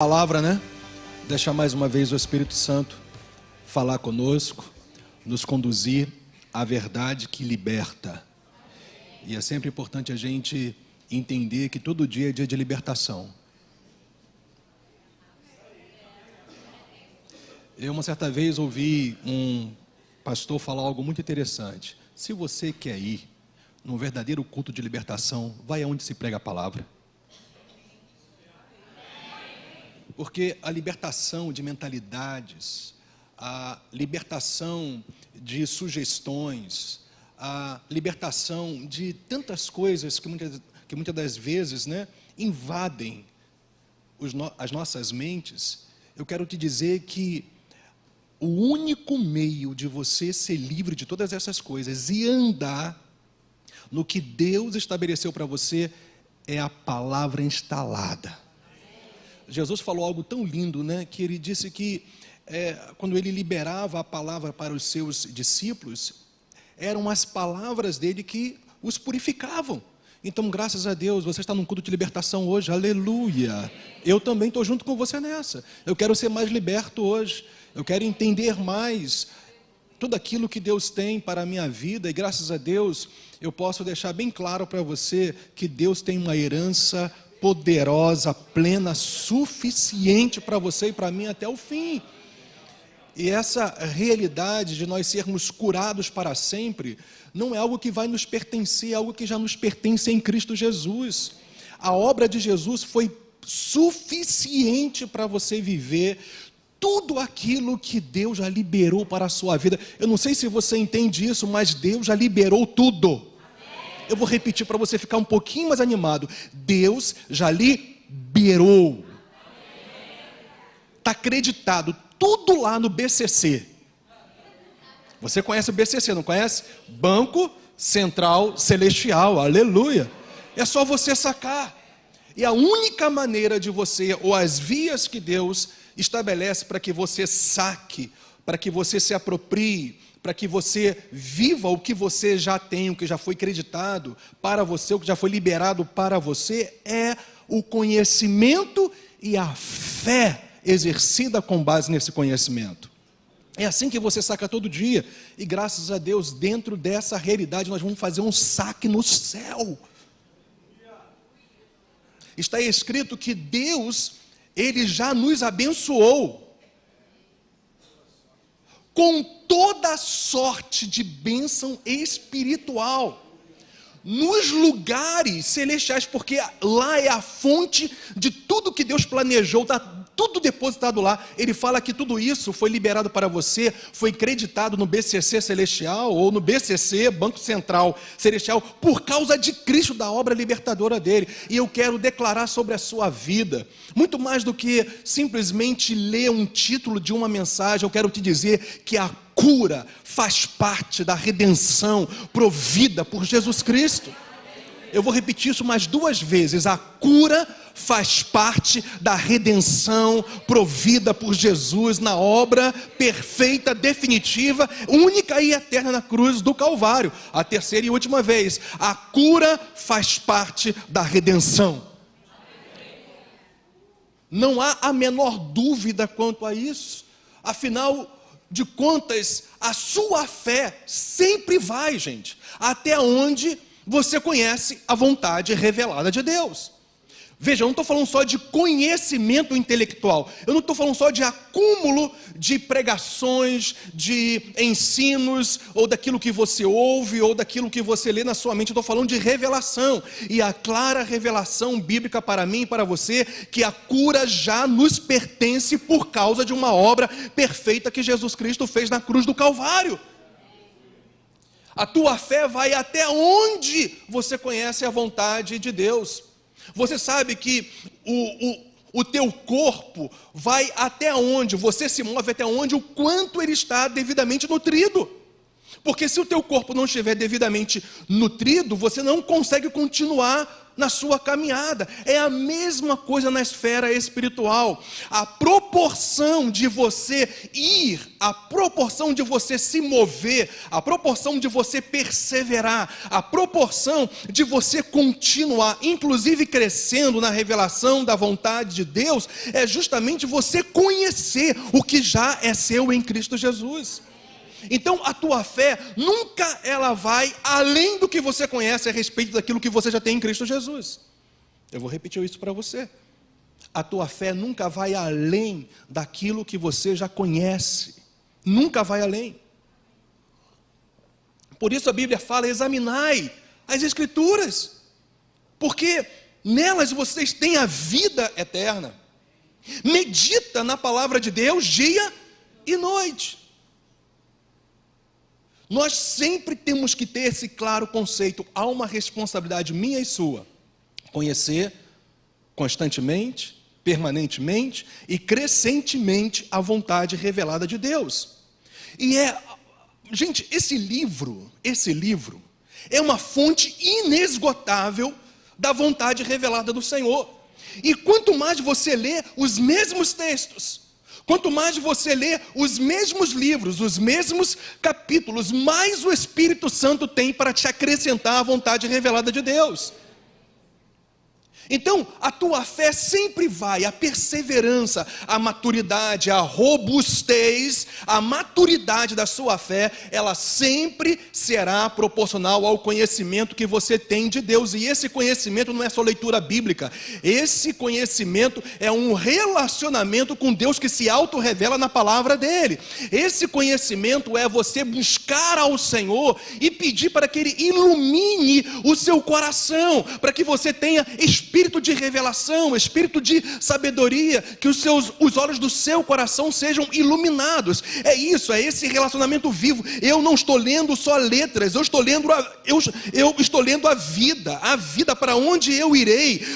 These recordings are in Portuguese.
Palavra, né? Deixar mais uma vez o Espírito Santo falar conosco, nos conduzir à verdade que liberta. E é sempre importante a gente entender que todo dia é dia de libertação. Eu uma certa vez ouvi um pastor falar algo muito interessante. Se você quer ir num verdadeiro culto de libertação, vai aonde se prega a palavra. Porque a libertação de mentalidades, a libertação de sugestões, a libertação de tantas coisas que muitas das vezes, né, invadem as nossas mentes, eu quero te dizer que o único meio de você ser livre de todas essas coisas e andar no que Deus estabeleceu para você é a palavra instalada. Jesus falou algo tão lindo, né? Que ele disse que quando ele liberava a palavra para os seus discípulos, eram as palavras dele que os purificavam. Então, graças a Deus, você está num culto de libertação hoje, aleluia. Eu também estou junto com você nessa. Eu quero ser mais liberto hoje. Eu quero entender mais tudo aquilo que Deus tem para a minha vida. E graças a Deus, eu posso deixar bem claro para você que Deus tem uma herança poderosa, plena, suficiente para você e para mim até o fim. E essa realidade de nós sermos curados para sempre, não é algo que vai nos pertencer, é algo que já nos pertence em Cristo Jesus. A obra de Jesus foi suficiente para você viver tudo aquilo que Deus já liberou para a sua vida. Eu não sei se você entende isso, mas Deus já liberou tudo. Eu vou repetir para você ficar um pouquinho mais animado. Deus já liberou. Está acreditado tudo lá no BCC. Você conhece o BCC, não conhece? Banco Central Celestial, aleluia. É só você sacar. E a única maneira de você, ou as vias que Deus estabelece para que você saque, para que você se aproprie, para que você viva o que você já tem, o que já foi creditado para você, o que já foi liberado para você, é o conhecimento e a fé exercida com base nesse conhecimento. É assim que você saca todo dia, e graças a Deus, dentro dessa realidade, nós vamos fazer um saque no céu. Está escrito que Deus, Ele já nos abençoou com toda sorte de bênção espiritual nos lugares celestiais, porque lá é a fonte de tudo que Deus planejou, está tudo depositado lá. Ele fala que tudo isso foi liberado para você, foi creditado no BCC Celestial, ou no BCC, Banco Central Celestial, por causa de Cristo, da obra libertadora dele. E eu quero declarar sobre a sua vida, muito mais do que simplesmente ler um título de uma mensagem, eu quero te dizer que a cura faz parte da redenção provida por Jesus Cristo. Eu vou repetir isso mais duas vezes. A cura faz parte da redenção provida por Jesus na obra perfeita, definitiva, única e eterna na cruz do Calvário. A terceira e última vez. A cura faz parte da redenção. Não há a menor dúvida quanto a isso. Afinal de contas, a sua fé sempre vai, gente, até onde você conhece a vontade revelada de Deus. Veja, eu não estou falando só de conhecimento intelectual, eu não estou falando só de acúmulo de pregações, de ensinos, ou daquilo que você ouve, ou daquilo que você lê na sua mente. Eu estou falando de revelação, e a clara revelação bíblica para mim e para você, que a cura já nos pertence por causa de uma obra perfeita que Jesus Cristo fez na cruz do Calvário. A tua fé vai até onde você conhece a vontade de Deus. Você sabe que o teu corpo vai até onde, você se move até onde, o quanto ele está devidamente nutrido. Porque se o teu corpo não estiver devidamente nutrido, você não consegue continuar na sua caminhada. É a mesma coisa na esfera espiritual. A proporção de você ir, a proporção de você se mover, a proporção de você perseverar, a proporção de você continuar, inclusive crescendo na revelação da vontade de Deus, é justamente você conhecer o que já é seu em Cristo Jesus. Então a tua fé nunca ela vai além do que você conhece a respeito daquilo que você já tem em Cristo Jesus. Eu vou repetir isso para você. A tua fé nunca vai além daquilo que você já conhece. Nunca vai além. Por isso a Bíblia fala: examinai as Escrituras, porque nelas vocês têm a vida eterna. Medita na palavra de Deus dia e noite. Nós sempre temos que ter esse claro conceito. Há uma responsabilidade minha e sua. Conhecer constantemente, permanentemente e crescentemente a vontade revelada de Deus. Gente, esse livro é uma fonte inesgotável da vontade revelada do Senhor. E quanto mais você lê os mesmos textos, quanto mais você lê os mesmos livros, os mesmos capítulos, mais o Espírito Santo tem para te acrescentar a vontade revelada de Deus. Então, a tua fé sempre vai, a perseverança, a maturidade, a robustez, a maturidade da sua fé, ela sempre será proporcional ao conhecimento que você tem de Deus. E esse conhecimento não é só leitura bíblica, esse conhecimento é um relacionamento com Deus que se auto-revela na palavra dele. Esse conhecimento é você buscar ao Senhor e pedir para que Ele ilumine o seu coração, para que você tenha espírito de revelação, espírito de sabedoria, que os olhos do seu coração sejam iluminados. É isso, é esse relacionamento vivo. Eu não estou lendo só letras, eu estou lendo a vida, para onde eu irei,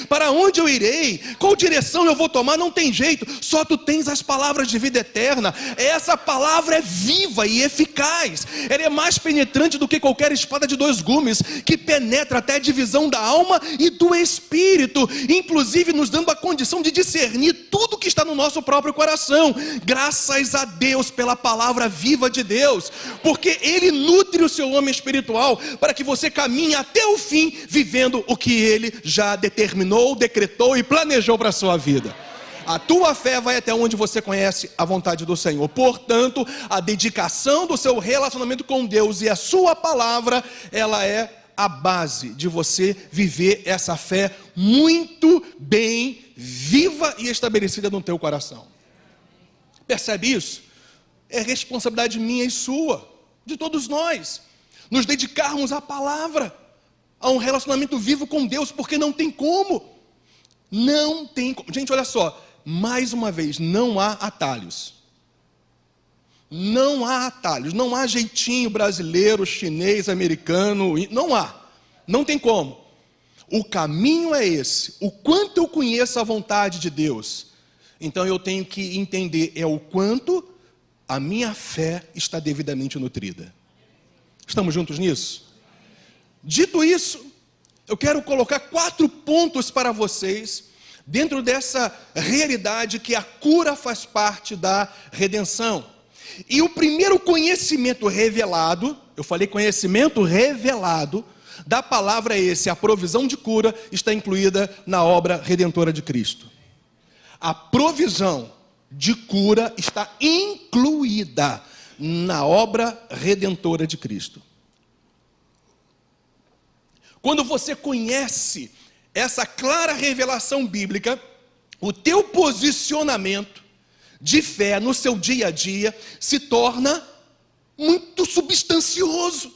qual direção eu vou tomar, não tem jeito, só tu tens as palavras de vida eterna. Essa palavra é viva e eficaz, ela é mais penetrante do que qualquer espada de 2 gumes, que penetra até a divisão da alma e do espírito, inclusive nos dando a condição de discernir tudo que está no nosso próprio coração. Graças a Deus pela palavra viva de Deus, porque Ele nutre o seu homem espiritual para que você caminhe até o fim, vivendo o que Ele já determinou, decretou e planejou para a sua vida. A tua fé vai até onde você conhece a vontade do Senhor. Portanto, a dedicação do seu relacionamento com Deus e a sua palavra, ela é a base de você viver essa fé muito bem viva e estabelecida no teu coração. Percebe isso? É responsabilidade minha e sua, de todos nós, nos dedicarmos à palavra, a um relacionamento vivo com Deus, porque não tem como. Não tem como. Gente, olha só, mais uma vez, não há atalhos. Não há atalhos, não há jeitinho brasileiro, chinês, americano, não tem como. O caminho é esse. O quanto eu conheço a vontade de Deus, então eu tenho que entender o quanto a minha fé está devidamente nutrida. Estamos juntos nisso? Dito isso, eu quero colocar 4 pontos para vocês, dentro dessa realidade que a cura faz parte da redenção. E o primeiro conhecimento revelado, eu falei conhecimento revelado, da palavra é esse: a provisão de cura está incluída na obra redentora de Cristo. A provisão de cura está incluída na obra redentora de Cristo. Quando você conhece essa clara revelação bíblica, o teu posicionamento de fé no seu dia a dia se torna muito substancioso,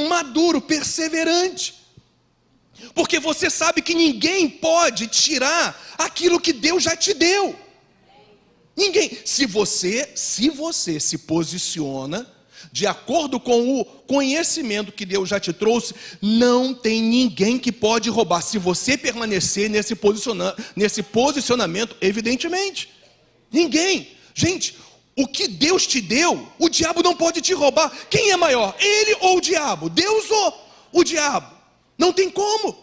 maduro, perseverante, porque você sabe que ninguém pode tirar aquilo que Deus já te deu. Ninguém. Se você se posiciona de acordo com o conhecimento que Deus já te trouxe, não tem ninguém que pode roubar, se você permanecer nesse posicionamento, evidentemente. Ninguém. Gente, o que Deus te deu, o diabo não pode te roubar. Quem é maior, ele ou o diabo? Deus ou o diabo? Não tem como.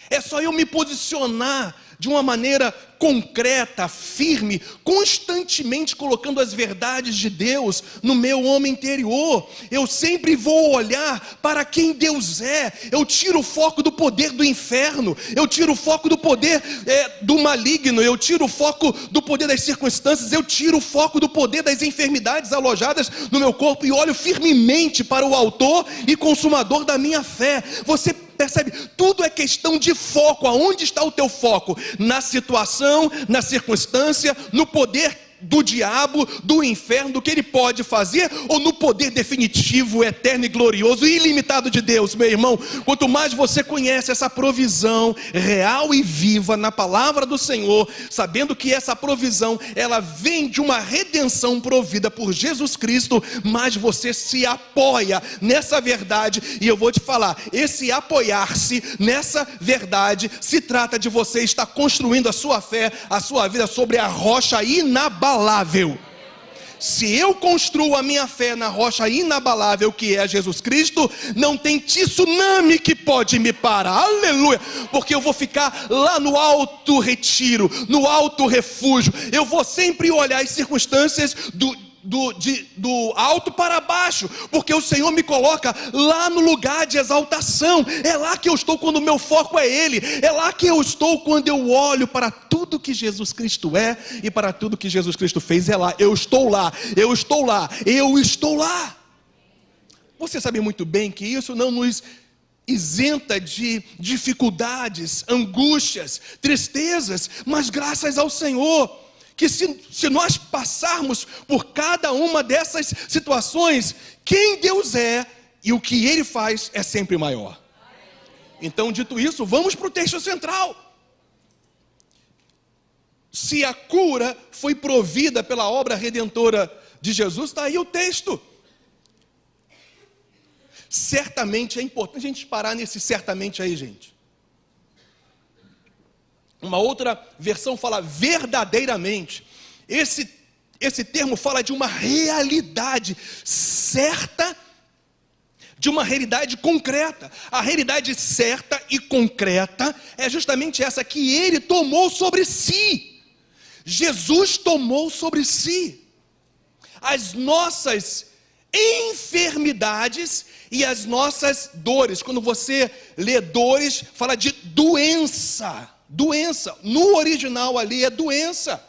É só eu me posicionar de uma maneira concreta, firme, constantemente colocando as verdades de Deus no meu homem interior. Eu sempre vou olhar para quem Deus é. Eu tiro o foco do poder do inferno, eu tiro o foco do poder do maligno, eu tiro o foco do poder das circunstâncias, eu tiro o foco do poder das enfermidades alojadas no meu corpo e olho firmemente para o autor e consumador da minha fé. Você percebe? Tudo é questão de foco. Aonde está o teu foco? Na situação, na circunstância, no poder do diabo, do inferno, do que ele pode fazer, ou no poder definitivo, eterno e glorioso e ilimitado de Deus? Meu irmão, quanto mais você conhece essa provisão real e viva na palavra do Senhor, sabendo que essa provisão, ela vem de uma redenção provida por Jesus Cristo, mais você se apoia nessa verdade. E eu vou te falar, esse apoiar-se nessa verdade, se trata de você estar construindo a sua fé, a sua vida sobre a rocha inabalável. Se eu construo a minha fé na rocha inabalável que é Jesus Cristo, não tem tsunami que pode me parar, aleluia, porque eu vou ficar lá no alto retiro, no alto refúgio. Eu vou sempre olhar as circunstâncias do alto para baixo, porque o Senhor me coloca lá no lugar de exaltação. É lá que eu estou quando o meu foco é Ele. É lá que eu estou quando eu olho para tudo que Jesus Cristo é e para tudo que Jesus Cristo fez. É lá, eu estou lá, eu estou lá, eu estou lá. Você sabe muito bem que isso não nos isenta de dificuldades, angústias, tristezas, mas graças ao Senhor, que se nós passarmos por cada uma dessas situações, quem Deus é e o que Ele faz é sempre maior. Então, dito isso, vamos para o texto central. Se a cura foi provida pela obra redentora de Jesus, está aí o texto. Certamente, é importante a gente parar nesse certamente aí, gente. Uma outra versão fala verdadeiramente. Esse termo fala de uma realidade certa, de uma realidade concreta. A realidade certa e concreta é justamente essa que Ele tomou sobre si. Jesus tomou sobre si as nossas enfermidades e as nossas dores. Quando você lê dores, fala de doença. Doença, no original ali é doença.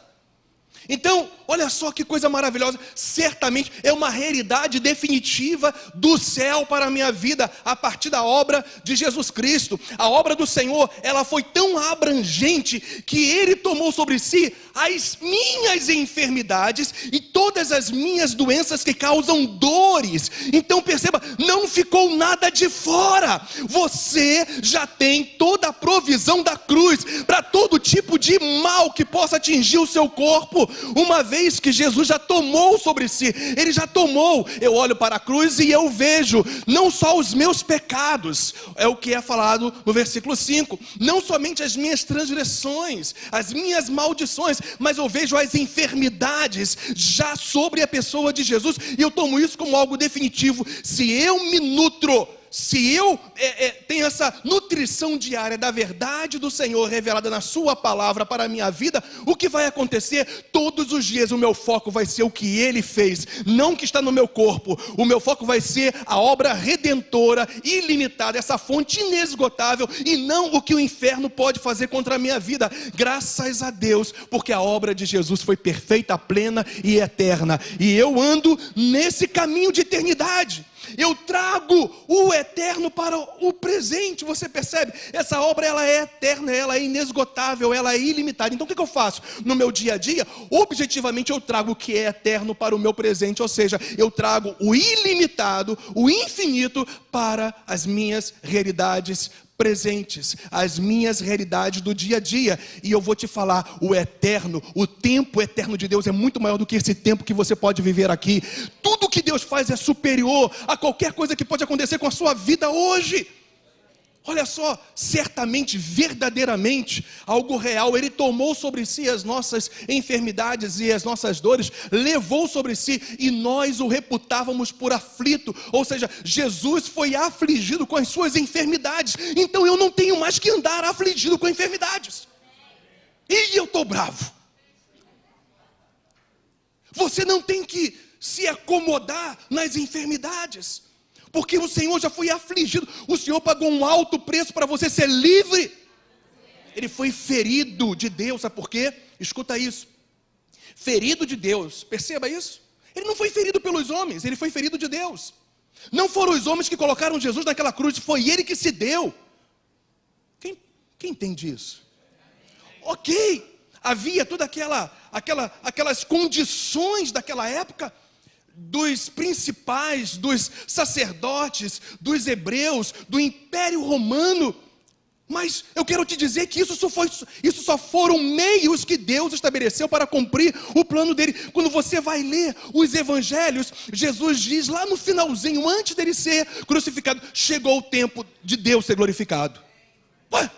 Então, olha só que coisa maravilhosa. Certamente é uma realidade definitiva do céu para a minha vida, a partir da obra de Jesus Cristo. A obra do Senhor, ela foi tão abrangente que Ele tomou sobre si as minhas enfermidades e todas as minhas doenças que causam dores. Então perceba, não ficou nada de fora. Você já tem toda a provisão da cruz para todo tipo de mal que possa atingir o seu corpo, uma vez que Jesus já tomou sobre si. Ele já tomou. Eu olho para a cruz e eu vejo não só os meus pecados, é o que é falado no versículo 5, não somente as minhas transgressões, as minhas maldições, mas eu vejo as enfermidades já sobre a pessoa de Jesus, e eu tomo isso como algo definitivo. Se eu me nutro, se eu tenho essa nutrição diária da verdade do Senhor revelada na sua palavra para a minha vida, o que vai acontecer? Todos os dias o meu foco vai ser o que Ele fez, não o que está no meu corpo. O meu foco vai ser a obra redentora, ilimitada, essa fonte inesgotável, e não o que o inferno pode fazer contra a minha vida. Graças a Deus, porque a obra de Jesus foi perfeita, plena e eterna, e eu ando nesse caminho de eternidade. Eu trago o eterno para o presente. Você percebe? Essa obra, ela é eterna, ela é inesgotável, ela é ilimitada. Então o que eu faço? No meu dia a dia, objetivamente eu trago o que é eterno para o meu presente. Ou seja, eu trago o ilimitado, o infinito para as minhas realidades presentes, as minhas realidades do dia a dia. E eu vou te falar, o eterno, o tempo eterno de Deus é muito maior do que esse tempo que você pode viver aqui. Tudo que Deus faz é superior a qualquer coisa que pode acontecer com a sua vida hoje. Olha só, certamente, verdadeiramente, algo real. Ele tomou sobre si as nossas enfermidades e as nossas dores, levou sobre si, e nós o reputávamos por aflito. Ou seja, Jesus foi afligido com as suas enfermidades. Então eu não tenho mais que andar afligido com enfermidades. E eu estou bravo. Você não tem que se acomodar nas enfermidades, porque o Senhor já foi afligido. O Senhor pagou um alto preço para você ser livre. Ele foi ferido de Deus, sabe por quê? Escuta isso. Ferido de Deus, perceba isso. Ele não foi ferido pelos homens, ele foi ferido de Deus. Não foram os homens que colocaram Jesus naquela cruz, foi ele que se deu. Quem entende isso? Ok, havia toda aquelas condições daquela época, dos principais, dos sacerdotes, dos hebreus, do Império Romano. Mas eu quero te dizer que isso só foram meios que Deus estabeleceu para cumprir o plano dele. Quando você vai ler os evangelhos, Jesus diz lá no finalzinho, antes dele ser crucificado, chegou o tempo de Deus ser glorificado. Ué?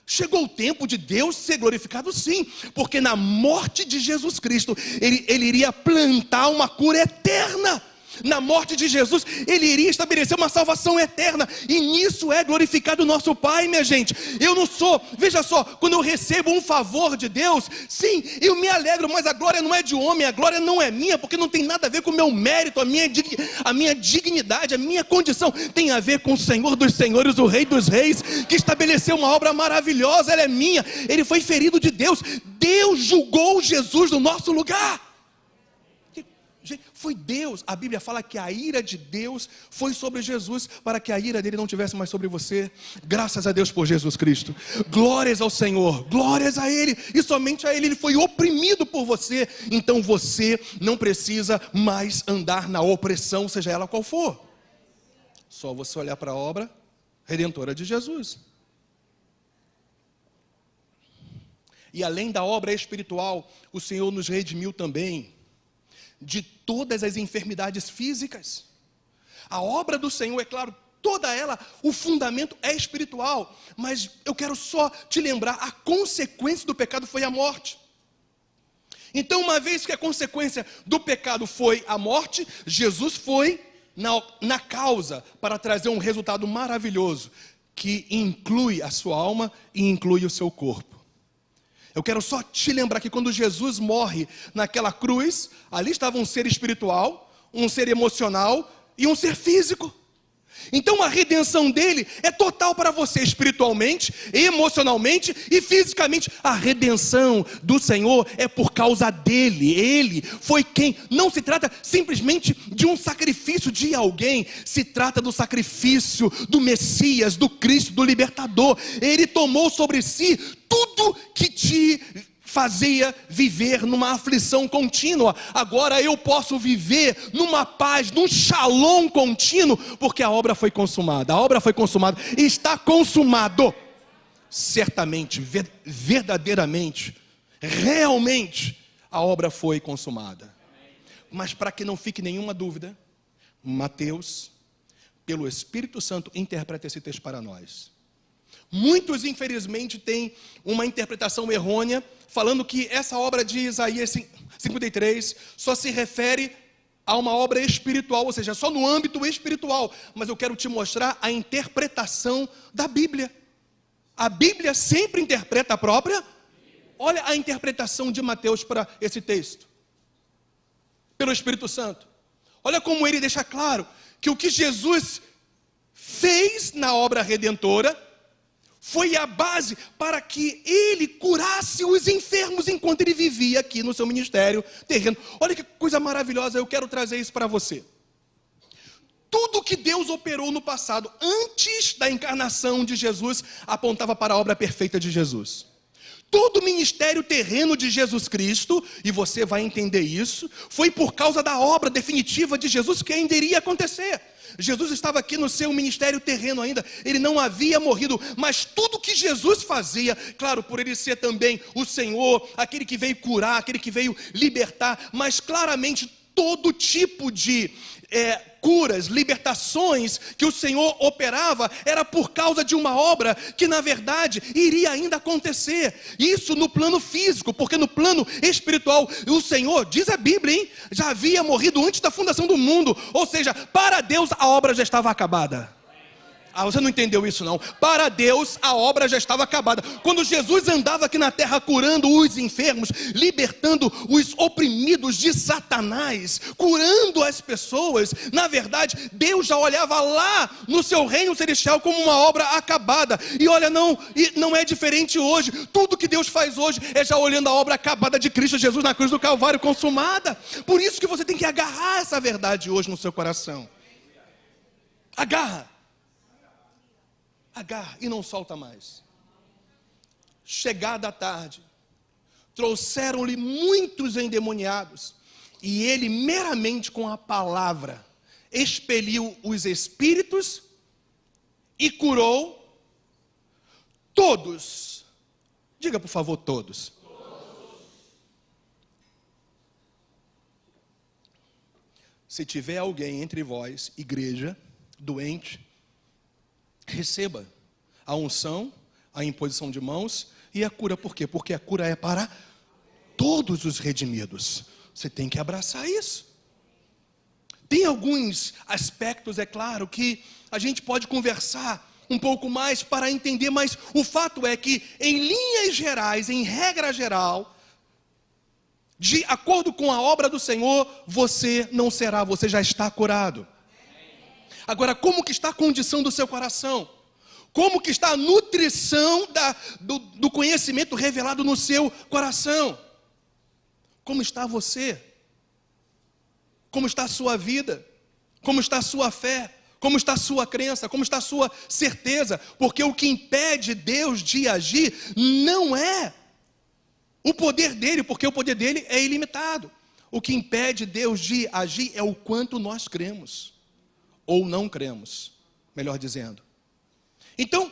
Chegou o tempo de Deus ser glorificado, sim, porque na morte de Jesus Cristo, ele iria plantar uma cura eterna. Na morte de Jesus, ele iria estabelecer uma salvação eterna, e nisso é glorificado o nosso Pai, minha gente. Eu não sou, veja só, quando eu recebo um favor de Deus, sim, eu me alegro, mas a glória não é de homem, a glória não é minha, porque não tem nada a ver com o meu mérito, a minha dignidade, a minha condição, tem a ver com o Senhor dos senhores, o Rei dos reis, que estabeleceu uma obra maravilhosa. Ela é minha. Ele foi ferido de Deus. Deus julgou Jesus no nosso lugar. Foi Deus. A Bíblia fala que a ira de Deus foi sobre Jesus, para que a ira dele não tivesse mais sobre você. Graças a Deus por Jesus Cristo. Glórias ao Senhor, glórias a Ele, e somente a Ele. Ele foi oprimido por você. Então você não precisa mais andar na opressão, seja ela qual for. Só você olhar para a obra redentora de Jesus. E além da obra espiritual, o Senhor nos redimiu também de todas as enfermidades físicas. A obra do Senhor, é claro, toda ela, o fundamento é espiritual, mas eu quero só te lembrar, a consequência do pecado foi a morte. Então, uma vez que a consequência do pecado foi a morte, Jesus foi na causa para trazer um resultado maravilhoso, que inclui a sua alma e inclui o seu corpo. Eu quero só te lembrar que quando Jesus morre naquela cruz, ali estava um ser espiritual, um ser emocional e um ser físico. Então a redenção dele é total para você, espiritualmente, emocionalmente e fisicamente. A redenção do Senhor é por causa dele. Ele foi quem. Não se trata simplesmente de um sacrifício de alguém, se trata do sacrifício do Messias, do Cristo, do libertador. Ele tomou sobre si tudo que te fazia viver numa aflição contínua. Agora eu posso viver numa paz, num shalom contínuo, porque a obra foi consumada. A obra foi consumada, está consumado. Certamente, verdadeiramente, realmente, a obra foi consumada. Mas para que não fique nenhuma dúvida, Mateus, pelo Espírito Santo, interpreta esse texto para nós. Muitos, infelizmente, têm uma interpretação errônea, falando que essa obra de Isaías 53 só se refere a uma obra espiritual, ou seja, só no âmbito espiritual. Mas eu quero te mostrar a interpretação da Bíblia. A Bíblia sempre interpreta a própria. Olha a interpretação de Mateus para esse texto, pelo Espírito Santo. Olha como ele deixa claro que o que Jesus fez na obra redentora foi a base para que ele curasse os enfermos enquanto ele vivia aqui no seu ministério terreno. Olha que coisa maravilhosa, eu quero trazer isso para você. Tudo que Deus operou no passado, antes da encarnação de Jesus, apontava para a obra perfeita de Jesus. Todo o ministério terreno de Jesus Cristo, e você vai entender isso, foi por causa da obra definitiva de Jesus que ainda iria acontecer. Jesus estava aqui no seu ministério terreno ainda, ele não havia morrido, mas tudo que Jesus fazia, claro, por ele ser também o Senhor, aquele que veio curar, aquele que veio libertar, mas claramente todo tipo de curas, libertações que o Senhor operava, era por causa de uma obra que na verdade iria ainda acontecer. Isso no plano físico, porque no plano espiritual o Senhor, diz a Bíblia, hein, já havia morrido antes da fundação do mundo. Ou seja, para Deus a obra já estava acabada. Você não entendeu isso não. Para Deus a obra já estava acabada. Quando Jesus andava aqui na terra curando os enfermos, libertando os oprimidos de Satanás, curando as pessoas, na verdade Deus já olhava lá no seu reino celestial como uma obra acabada. E olha, não é diferente hoje. Tudo que Deus faz hoje é já olhando a obra acabada de Cristo Jesus na cruz do Calvário, consumada. Por isso que você tem que agarrar essa verdade hoje no seu coração. Agarra e não solta mais. Chegada a tarde, trouxeram-lhe muitos endemoniados, e ele meramente com a palavra expeliu os espíritos e curou todos. Diga por favor, todos. Se tiver alguém entre vós, igreja, doente, receba a unção, a imposição de mãos e a cura. Por quê? Porque a cura é para todos os redimidos. Você tem que abraçar isso. Tem alguns aspectos, é claro, que a gente pode conversar um pouco mais para entender, mas o fato é que, em linhas gerais, em regra geral, de acordo com a obra do Senhor, você não será, você já está curado. Agora, como que está a condição do seu coração? Como que está a nutrição do conhecimento revelado no seu coração? Como está você? Como está a sua vida? Como está a sua fé? Como está a sua crença? Como está a sua certeza? Porque o que impede Deus de agir não é o poder dele, porque o poder dele é ilimitado. O que impede Deus de agir é o quanto nós cremos. Ou não cremos, melhor dizendo. Então,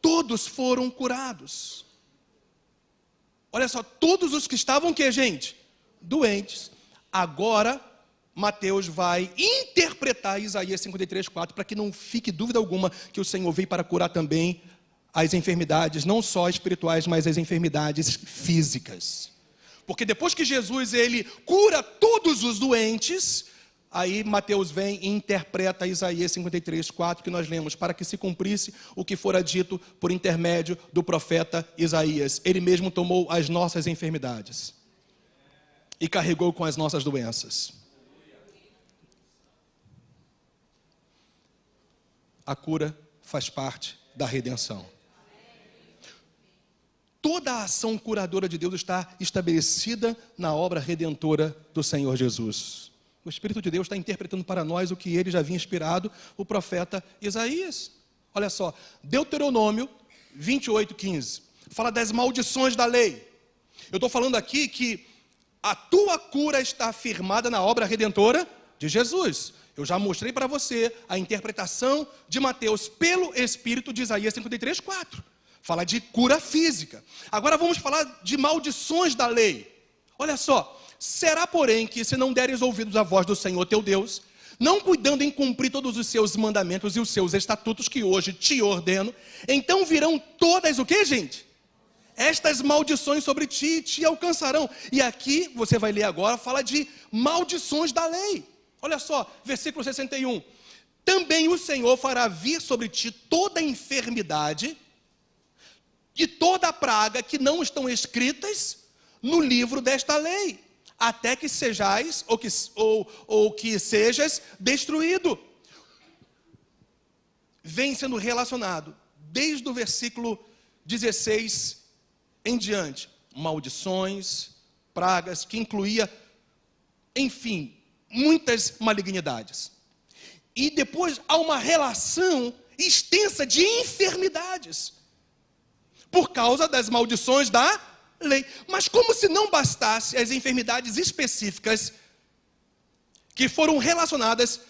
todos foram curados. Olha só, todos os que estavam, que gente? Doentes. Agora, Mateus vai interpretar Isaías 53:4, para que não fique dúvida alguma que o Senhor veio para curar também as enfermidades, não só espirituais, mas as enfermidades físicas. Porque depois que Jesus, ele cura todos os doentes, aí Mateus vem e interpreta Isaías 53:4, que nós lemos, para que se cumprisse o que fora dito por intermédio do profeta Isaías. Ele mesmo tomou as nossas enfermidades e carregou com as nossas doenças. A cura faz parte da redenção. Toda a ação curadora de Deus está estabelecida na obra redentora do Senhor Jesus. O Espírito de Deus está interpretando para nós o que ele já havia inspirado o profeta Isaías. Olha só, Deuteronômio 28:15, fala das maldições da lei. Eu estou falando aqui que a tua cura está firmada na obra redentora de Jesus. Eu já mostrei para você a interpretação de Mateus pelo Espírito de Isaías 53:4. Fala de cura física. Agora vamos falar de maldições da lei. Olha só. Será, porém, que se não deres ouvidos à voz do Senhor teu Deus, não cuidando em cumprir todos os seus mandamentos e os seus estatutos que hoje te ordeno, então virão todas o quê, gente? Estas maldições sobre ti e te alcançarão. E aqui, você vai ler agora, fala de maldições da lei. Olha só, versículo 61. Também o Senhor fará vir sobre ti toda enfermidade e toda praga que não estão escritas no livro desta lei, até que sejais, ou que sejas destruído. Vem sendo relacionado, desde o versículo 16 em diante, maldições, pragas, que incluía, enfim, muitas malignidades. E depois há uma relação extensa de enfermidades, por causa das maldições da lei. Mas como se não bastasse as enfermidades específicas que foram relacionadas,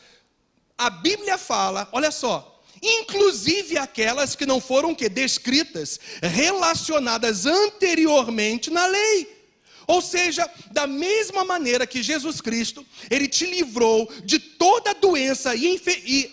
a Bíblia fala, olha só, inclusive aquelas que não foram descritas, relacionadas anteriormente na lei. Ou seja, da mesma maneira que Jesus Cristo, Ele te livrou de toda doença e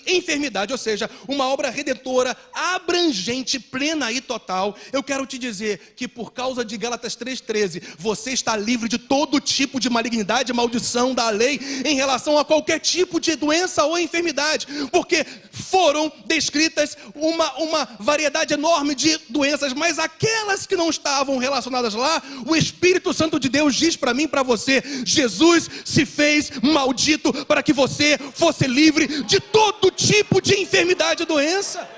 enfermidade, ou seja, uma obra redentora, abrangente, plena e total. Eu quero te dizer que por causa de Gálatas 3,13, você está livre de todo tipo de malignidade, maldição da lei, em relação a qualquer tipo de doença ou enfermidade, porque foram descritas uma variedade enorme de doenças, mas aquelas que não estavam relacionadas lá, o Espírito Santo de Deus diz para mim e para você: Jesus se fez maldito para que você fosse livre de todo tipo de enfermidade e doença.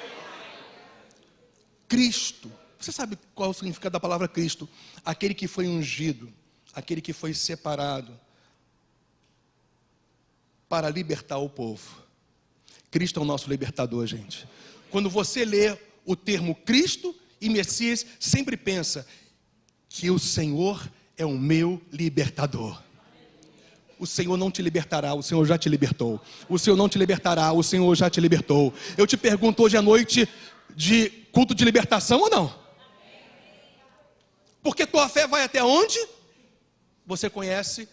Cristo, você sabe qual é o significado da palavra Cristo? Aquele que foi ungido, aquele que foi separado para libertar o povo. Cristo é o nosso libertador, gente. Quando você lê o termo Cristo e Messias, sempre pensa que o Senhor é o meu libertador. O Senhor não te libertará, o Senhor já te libertou. O Senhor não te libertará, o Senhor já te libertou. Eu te pergunto hoje à noite, de culto de libertação ou não? Porque tua fé vai até onde? Você conhece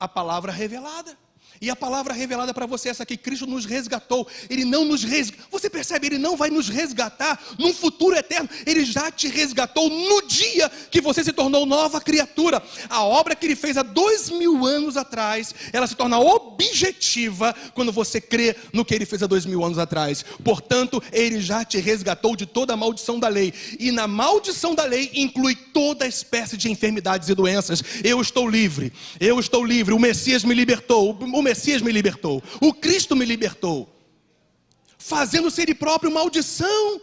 a palavra revelada. E a palavra revelada para você é essa aqui: Cristo nos resgatou. Ele não nos resgatou. Você percebe? Ele não vai nos resgatar num futuro eterno. Ele já te resgatou no dia que você se tornou nova criatura. A obra que Ele fez há 2000 anos atrás, ela se torna objetiva quando você crê no que Ele fez há 2000 anos atrás. Portanto, Ele já te resgatou de toda a maldição da lei. E na maldição da lei inclui toda espécie de enfermidades e doenças. Eu estou livre. Eu estou livre. O Messias me libertou. O Messias me libertou, o Cristo me libertou, fazendo-se Ele próprio maldição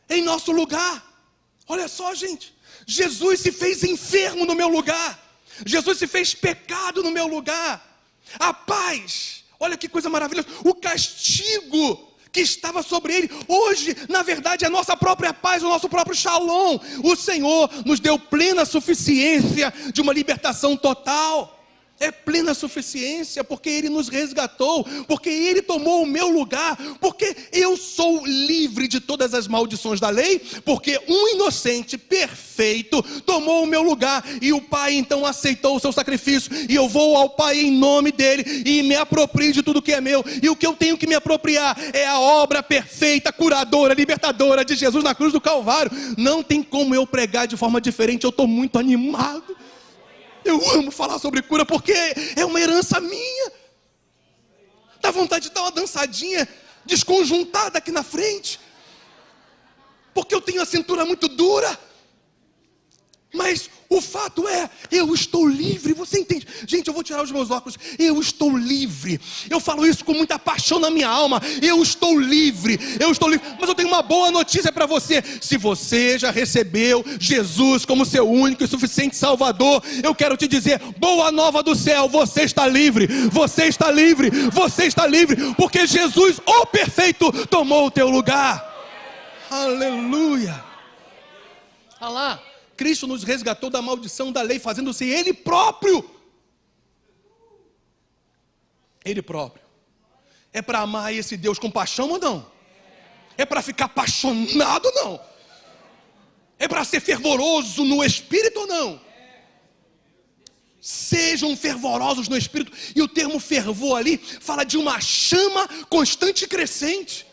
em nosso lugar. Olha só, gente, Jesus se fez enfermo no meu lugar, Jesus se fez pecado no meu lugar. A paz, olha que coisa maravilhosa, o castigo que estava sobre Ele, hoje, na verdade, é a nossa própria paz, o nosso próprio shalom. O Senhor nos deu plena suficiência de uma libertação total. É plena suficiência, porque Ele nos resgatou, porque Ele tomou o meu lugar, porque eu sou livre de todas as maldições da lei, porque um inocente perfeito tomou o meu lugar, e o Pai então aceitou o seu sacrifício, e eu vou ao Pai em nome dEle, e me aproprio de tudo que é meu, e o que eu tenho que me apropriar é a obra perfeita, curadora, libertadora de Jesus na cruz do Calvário. Não tem como eu pregar de forma diferente, eu estou muito animado. Eu amo falar sobre cura, porque é uma herança minha. Dá vontade de dar uma dançadinha desconjuntada aqui na frente, porque eu tenho a cintura muito dura. Mas o fato é, eu estou livre, você entende? Gente, eu vou tirar os meus óculos, eu estou livre. Eu falo isso com muita paixão na minha alma, eu estou livre. Mas eu tenho uma boa notícia para você: se você já recebeu Jesus como seu único e suficiente Salvador, eu quero te dizer, boa nova do céu, você está livre, você está livre, você está livre, porque Jesus, o perfeito, tomou o teu lugar. Aleluia. Olha lá, Cristo nos resgatou da maldição da lei, fazendo-se Ele próprio. Ele próprio. É para amar esse Deus com paixão ou não? É para ficar apaixonado ou não? É para ser fervoroso no Espírito ou não? Sejam fervorosos no Espírito. E o termo fervor ali fala de uma chama constante e crescente.